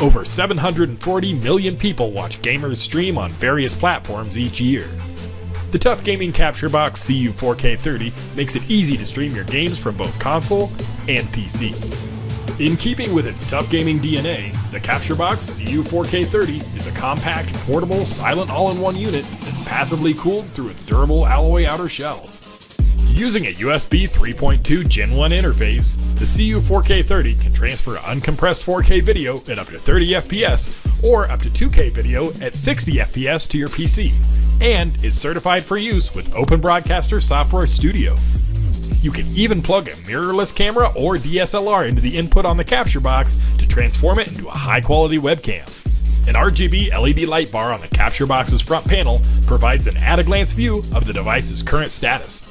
Over 740 million people watch gamers stream on various platforms each year. The Tough Gaming Capture Box CU4K30 makes it easy to stream your games from both console and PC. In keeping with its tough gaming DNA, the Capture Box CU4K30 is a compact, portable, silent all-in-one unit that's passively cooled through its durable alloy outer shell. Using a USB 3.2 Gen 1 interface, the CU4K30 can transfer uncompressed 4K video at up to 30 FPS or up to 2K video at 60 FPS to your PC, and is certified for use with Open Broadcaster Software Studio. You can even plug a mirrorless camera or DSLR into the input on the Capture Box to transform it into a high-quality webcam. An RGB LED light bar on the Capture Box's front panel provides an at-a-glance view of the device's current status.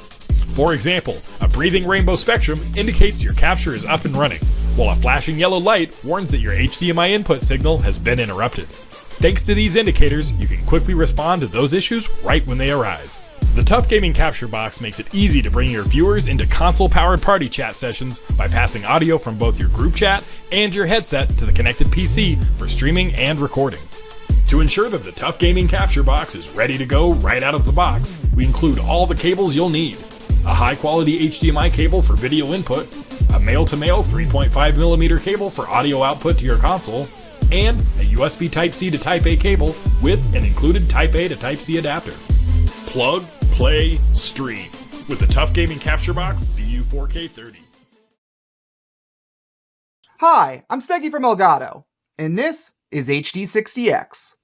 For example, a breathing rainbow spectrum indicates your capture is up and running, while a flashing yellow light warns that your HDMI input signal has been interrupted. Thanks to these indicators, you can quickly respond to those issues right when they arise. The Tough Gaming Capture Box makes it easy to bring your viewers into console-powered party chat sessions by passing audio from both your group chat and your headset to the connected PC for streaming and recording. To ensure that the Tough Gaming Capture Box is ready to go right out of the box, we include all the cables you'll need. A high-quality HDMI cable for video input, a male-to-male 3.5mm cable for audio output to your console, and a USB Type-C to Type-A cable with an included Type-A to Type-C adapter. Plug, play, stream with the Tough Gaming Capture Box CU4K30. Hi, I'm Steggy from Elgato, and this is HD60X.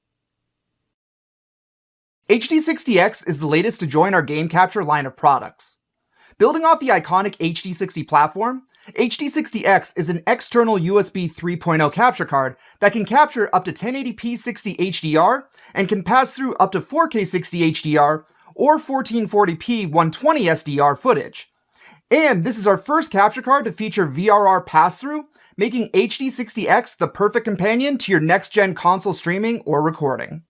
HD60X is the latest to join our game capture line of products. Building off the iconic HD60 platform, HD60X is an external USB 3.0 capture card that can capture up to 1080p 60 HDR and can pass through up to 4K 60 HDR or 1440p 120 SDR footage. And this is our first capture card to feature VRR pass-through, making HD60X the perfect companion to your next-gen console streaming or recording.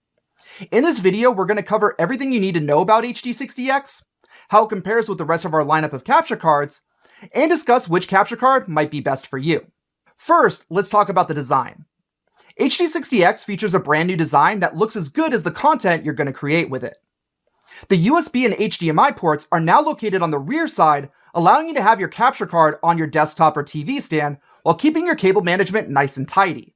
In this video, we're going to cover everything you need to know about HD60X, how it compares with the rest of our lineup of capture cards, and discuss which capture card might be best for you. First, let's talk about the design. HD60X features a brand new design that looks as good as the content you're going to create with it. The USB and HDMI ports are now located on the rear side, allowing you to have your capture card on your desktop or TV stand while keeping your cable management nice and tidy.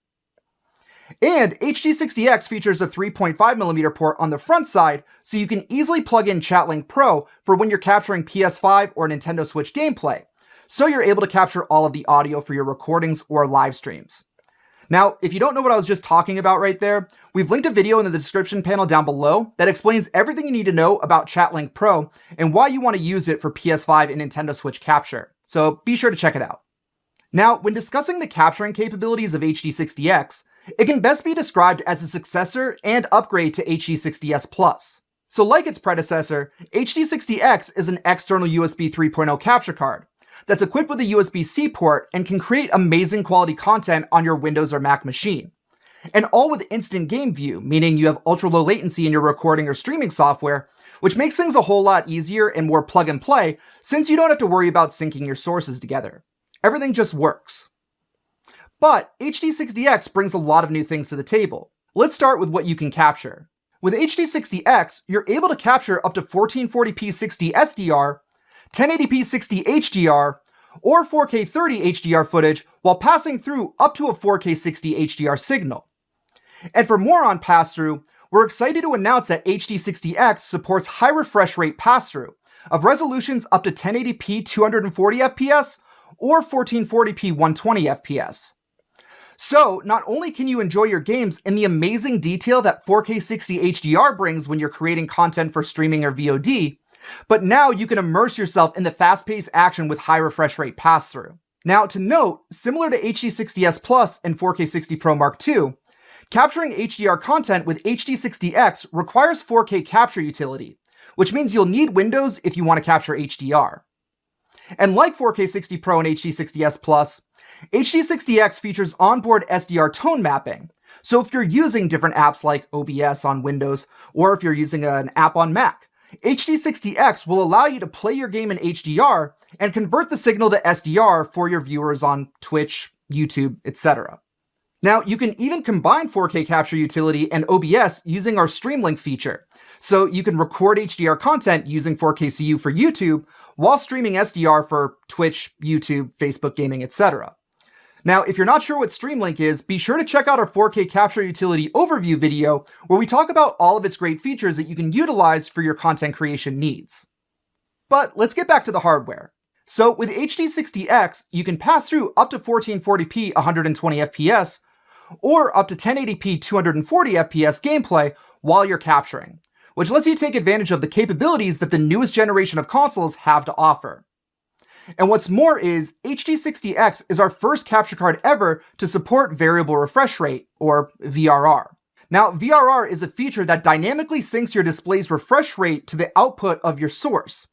And HD60X features a 3.5mm port on the front side, so you can easily plug in ChatLink Pro for when you're capturing PS5 or Nintendo Switch gameplay, so you're able to capture all of the audio for your recordings or live streams. Now, if you don't know what I was just talking about right there, we've linked a video in the description panel down below that explains everything you need to know about ChatLink Pro and why you want to use it for PS5 and Nintendo Switch capture, so be sure to check it out. Now, when discussing the capturing capabilities of HD60X, it can best be described as a successor and upgrade to HD60S Plus. So like its predecessor, HD60X is an external USB 3.0 capture card that's equipped with a USB-C port and can create amazing quality content on your Windows or Mac machine. And all with instant game view, meaning you have ultra low latency in your recording or streaming software, which makes things a whole lot easier and more plug and play since you don't have to worry about syncing your sources together. Everything just works. But HD60X brings a lot of new things to the table. Let's start with what you can capture. With HD60X, you're able to capture up to 1440p 60 SDR, 1080p 60 HDR, or 4K 30 HDR footage while passing through up to a 4K 60 HDR signal. And for more on pass-through, we're excited to announce that HD60X supports high refresh rate pass-through of resolutions up to 1080p 240 FPS or 1440p 120 FPS. So, not only can you enjoy your games in the amazing detail that 4K 60 HDR brings when you're creating content for streaming or VOD, but now you can immerse yourself in the fast-paced action with high refresh rate pass-through. Now, to note, similar to HD60S Plus and 4K 60 Pro Mark II, capturing HDR content with HD60X requires 4K capture utility, which means you'll need Windows if you want to capture HDR. And like 4K 60 Pro and HD60S Plus, HD60X features onboard SDR tone mapping. So if you're using different apps like OBS on Windows, or if you're using an app on Mac, HD60X will allow you to play your game in HDR and convert the signal to SDR for your viewers on Twitch, YouTube, etc. Now, you can even combine 4K capture utility and OBS using our Streamlink feature. So you can record HDR content using 4K CU for YouTube while streaming SDR for Twitch, YouTube, Facebook gaming, etc. Now, if you're not sure what Streamlink is, be sure to check out our 4K capture utility overview video where we talk about all of its great features that you can utilize for your content creation needs. But let's get back to the hardware. So with HD60X, you can pass through up to 1440p 120 FPS or up to 1080p 240 FPS gameplay while you're capturing, which lets you take advantage of the capabilities that the newest generation of consoles have to offer. And what's more is, HD60X is our first capture card ever to support variable refresh rate, or VRR. Now, VRR is a feature that dynamically syncs your display's refresh rate to the output of your source.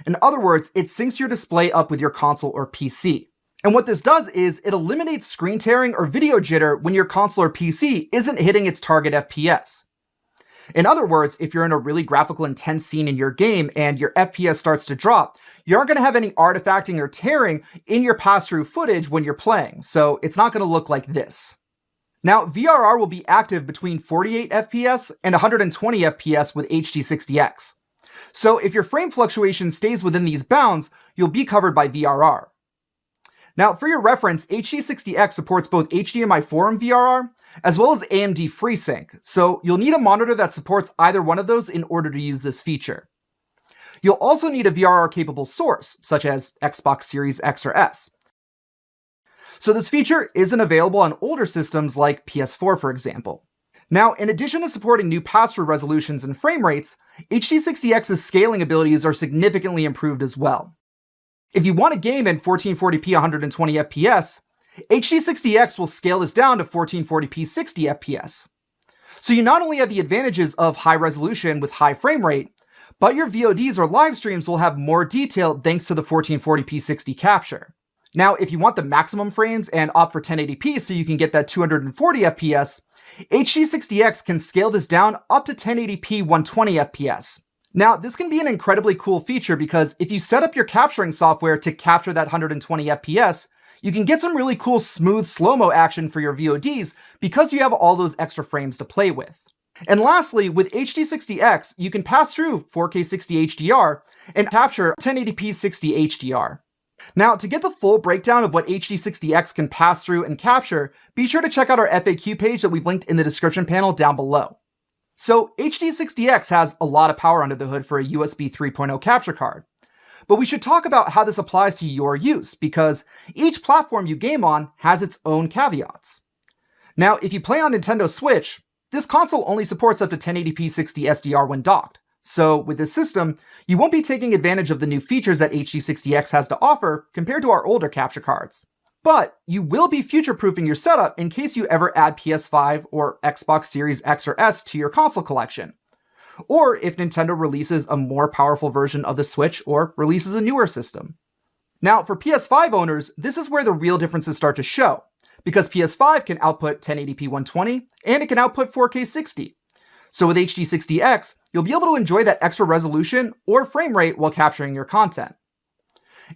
In other words, it syncs your display up with your console or PC. And what this does is, it eliminates screen tearing or video jitter when your console or PC isn't hitting its target FPS. In other words, if you're in a really graphical intense scene in your game and your FPS starts to drop, you aren't going to have any artifacting or tearing in your pass-through footage when you're playing, so it's not going to look like this. Now, VRR will be active between 48 FPS and 120 FPS with HD60X. So if your frame fluctuation stays within these bounds, you'll be covered by VRR. Now, for your reference, HD60X supports both HDMI 4 and VRR, as well as AMD FreeSync, so you'll need a monitor that supports either one of those in order to use this feature. You'll also need a VRR-capable source, such as Xbox Series X or S. So this feature isn't available on older systems like PS4, for example. Now, in addition to supporting new pass-through resolutions and frame rates, HD60X's scaling abilities are significantly improved as well. If you want to game in 1440p 120 FPS, HD60X will scale this down to 1440p 60 FPS. So you not only have the advantages of high resolution with high frame rate, but your VODs or live streams will have more detail thanks to the 1440p 60 capture. Now, if you want the maximum frames and opt for 1080p so you can get that 240 FPS, HD60X can scale this down up to 1080p 120 FPS. Now, this can be an incredibly cool feature because if you set up your capturing software to capture that 120 FPS, you can get some really cool smooth slow-mo action for your VODs because you have all those extra frames to play with. And lastly, with HD60X, you can pass through 4K 60 HDR and capture 1080p 60 HDR. Now, to get the full breakdown of what HD60X can pass through and capture, be sure to check out our FAQ page that we've linked in the description panel down below. So, HD60X has a lot of power under the hood for a USB 3.0 capture card. But we should talk about how this applies to your use, because each platform you game on has its own caveats. Now, if you play on Nintendo Switch, this console only supports up to 1080p 60 SDR when docked. So with this system, you won't be taking advantage of the new features that HD60X has to offer compared to our older capture cards. But you will be future-proofing your setup in case you ever add PS5 or Xbox Series X or S to your console collection. Or if Nintendo releases a more powerful version of the Switch or releases a newer system. Now, for PS5 owners, this is where the real differences start to show, because PS5 can output 1080p 120 and it can output 4K 60. So with HD60X, you'll be able to enjoy that extra resolution or frame rate while capturing your content.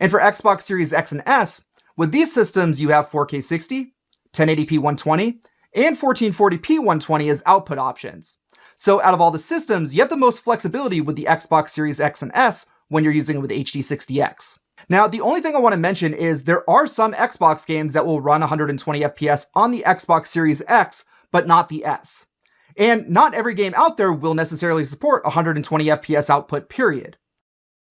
And for Xbox Series X and S, with these systems you have 4K 60, 1080p 120, and 1440p 120 as output options. So out of all the systems, you have the most flexibility with the Xbox Series X and S when you're using it with HD60X. Now, the only thing I want to mention is there are some Xbox games that will run 120 FPS on the Xbox Series X, but not the S. And not every game out there will necessarily support 120 FPS output, period.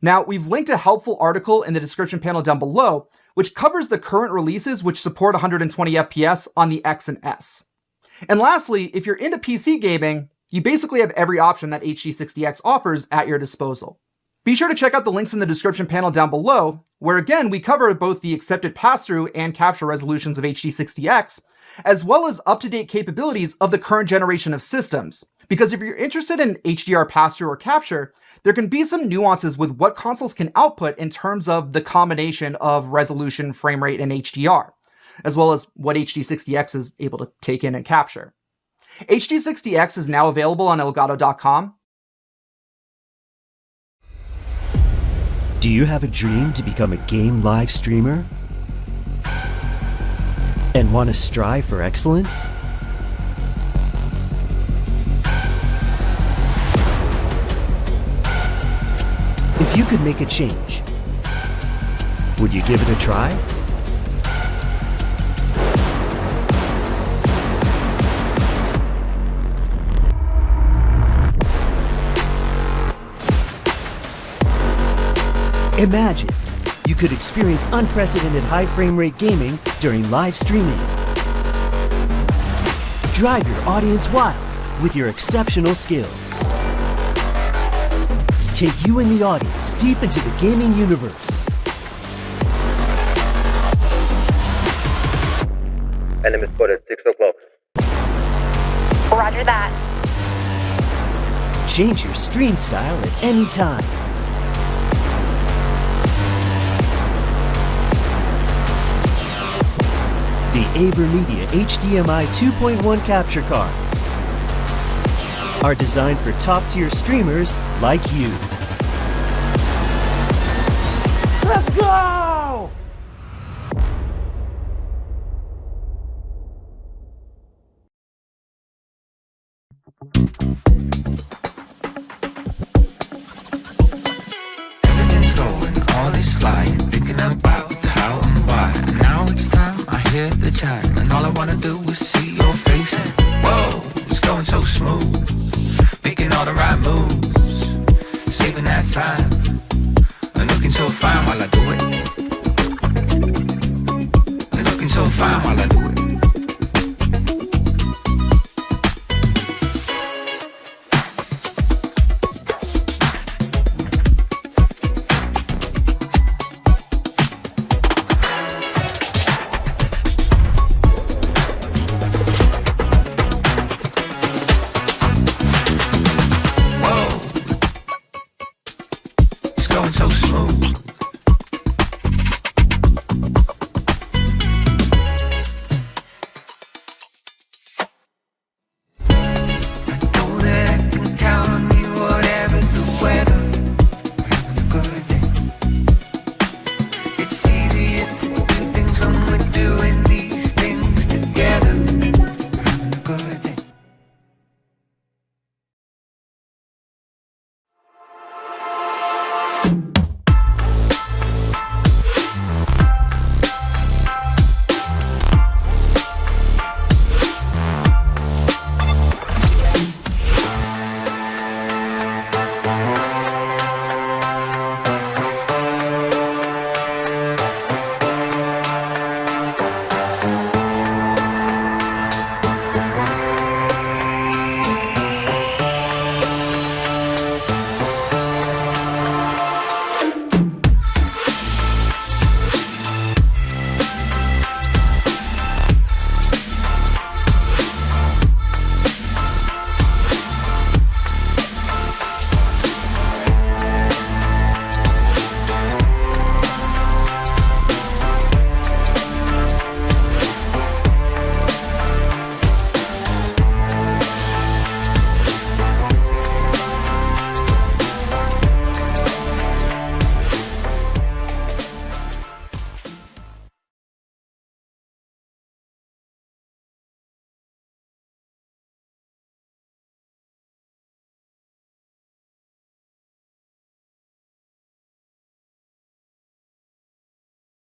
Now, we've linked a helpful article in the description panel down below, which covers the current releases which support 120 FPS on the X and S. And lastly, if you're into PC gaming, you basically have every option that HD60X offers at your disposal. Be sure to check out the links in the description panel down below, where again, we cover both the accepted pass-through and capture resolutions of HD60X, as well as up-to-date capabilities of the current generation of systems. Because if you're interested in HDR pass-through or capture, there can be some nuances with what consoles can output in terms of the combination of resolution, frame rate, and HDR, as well as what HD60X is able to take in and capture. HD60X is now available on Elgato.com. Do you have a dream to become a game live streamer? And want to strive for excellence? If you could make a change, would you give it a try? Imagine you could experience unprecedented high frame rate gaming during live streaming. Drive your audience wild with your exceptional skills. Take you and the audience deep into the gaming universe. Enemy spotted, 6 o'clock. Roger that. Change your stream style at any time. The AVerMedia HDMI 2.1 capture cards are designed for top-tier streamers like you. Let's go! Everything's going, all is flying, thinking about how and why. And now it's time, I hear the chime, and all I wanna do is see your face. And whoa, it's going so smooth, making all the right moves, saving that time, and looking so fine while I do it. And looking so fine while I do it. Going so smooth,